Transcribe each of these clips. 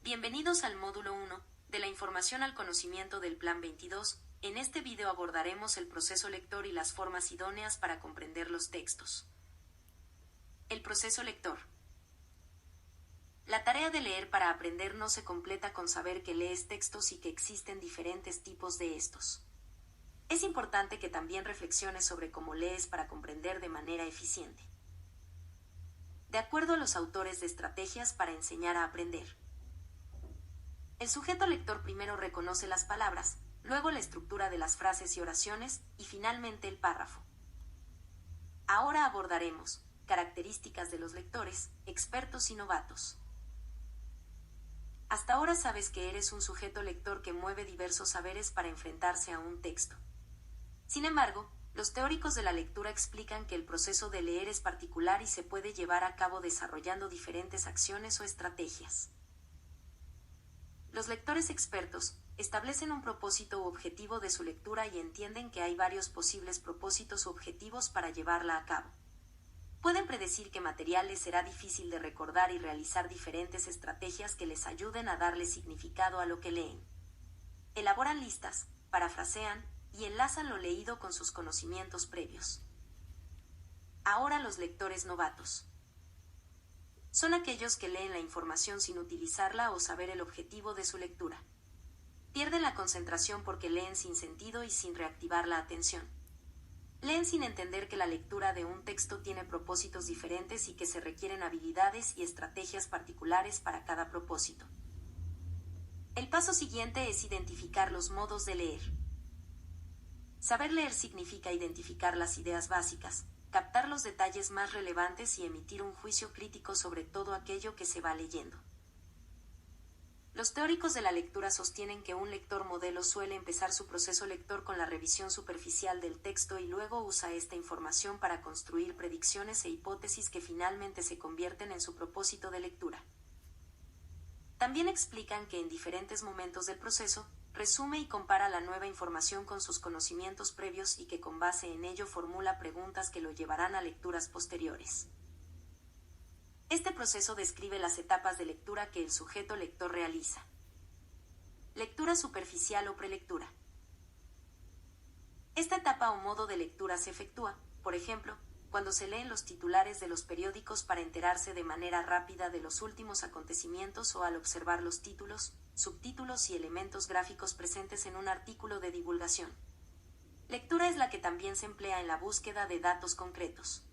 Bienvenidos al módulo 1 de la información al conocimiento del Plan 22. En este video abordaremos el proceso lector y las formas idóneas para comprender los textos. El proceso lector. La tarea de leer para aprender no se completa con saber que lees textos y que existen diferentes tipos de estos. Es importante que también reflexiones sobre cómo lees para comprender de manera eficiente. De acuerdo a los autores de Estrategias para enseñar a aprender, el sujeto lector primero reconoce las palabras, luego la estructura de las frases y oraciones, y finalmente el párrafo. Ahora abordaremos características de los lectores, expertos y novatos. Hasta ahora sabes que eres un sujeto lector que mueve diversos saberes para enfrentarse a un texto. Sin embargo, los teóricos de la lectura explican que el proceso de leer es particular y se puede llevar a cabo desarrollando diferentes acciones o estrategias. Los lectores expertos establecen un propósito u objetivo de su lectura y entienden que hay varios posibles propósitos u objetivos para llevarla a cabo. Pueden predecir qué material les será difícil de recordar y realizar diferentes estrategias que les ayuden a darle significado a lo que leen. Elaboran listas, parafrasean y enlazan lo leído con sus conocimientos previos. Ahora los lectores novatos. Son aquellos que leen la información sin utilizarla o saber el objetivo de su lectura. Pierden la concentración porque leen sin sentido y sin reactivar la atención. Leen sin entender que la lectura de un texto tiene propósitos diferentes y que se requieren habilidades y estrategias particulares para cada propósito. El paso siguiente es identificar los modos de leer. Saber leer significa identificar las ideas básicas, captar los detalles más relevantes y emitir un juicio crítico sobre todo aquello que se va leyendo. Los teóricos de la lectura sostienen que un lector modelo suele empezar su proceso lector con la revisión superficial del texto y luego usa esta información para construir predicciones e hipótesis que finalmente se convierten en su propósito de lectura. También explican que en diferentes momentos del proceso, resume y compara la nueva información con sus conocimientos previos y que con base en ello formula preguntas que lo llevarán a lecturas posteriores. Este proceso describe las etapas de lectura que el sujeto lector realiza. Lectura superficial o prelectura. Esta etapa o modo de lectura se efectúa, por ejemplo, cuando se leen los titulares de los periódicos para enterarse de manera rápida de los últimos acontecimientos o al observar los títulos, subtítulos y elementos gráficos presentes en un artículo de divulgación. Lectura es la que también se emplea en la búsqueda de datos concretos.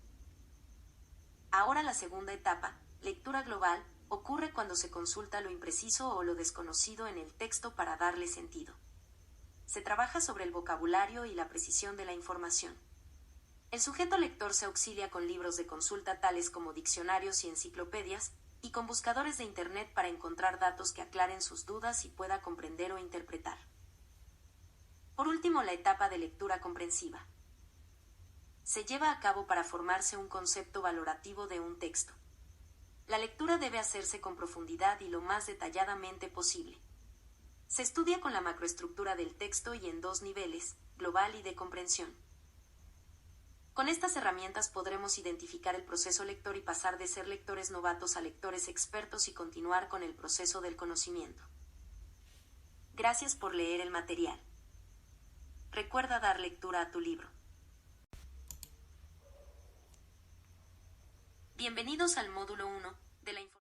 Ahora la segunda etapa, lectura global, ocurre cuando se consulta lo impreciso o lo desconocido en el texto para darle sentido. Se trabaja sobre el vocabulario y la precisión de la información. El sujeto lector se auxilia con libros de consulta tales como diccionarios y enciclopedias, y con buscadores de Internet para encontrar datos que aclaren sus dudas y pueda comprender o interpretar. Por último, la etapa de lectura comprensiva. Se lleva a cabo para formarse un concepto valorativo de un texto. La lectura debe hacerse con profundidad y lo más detalladamente posible. Se estudia con la macroestructura del texto y en dos niveles, global y de comprensión. Con estas herramientas podremos identificar el proceso lector y pasar de ser lectores novatos a lectores expertos y continuar con el proceso del conocimiento. Gracias por leer el material. Recuerda dar lectura a tu libro. Bienvenidos al módulo 1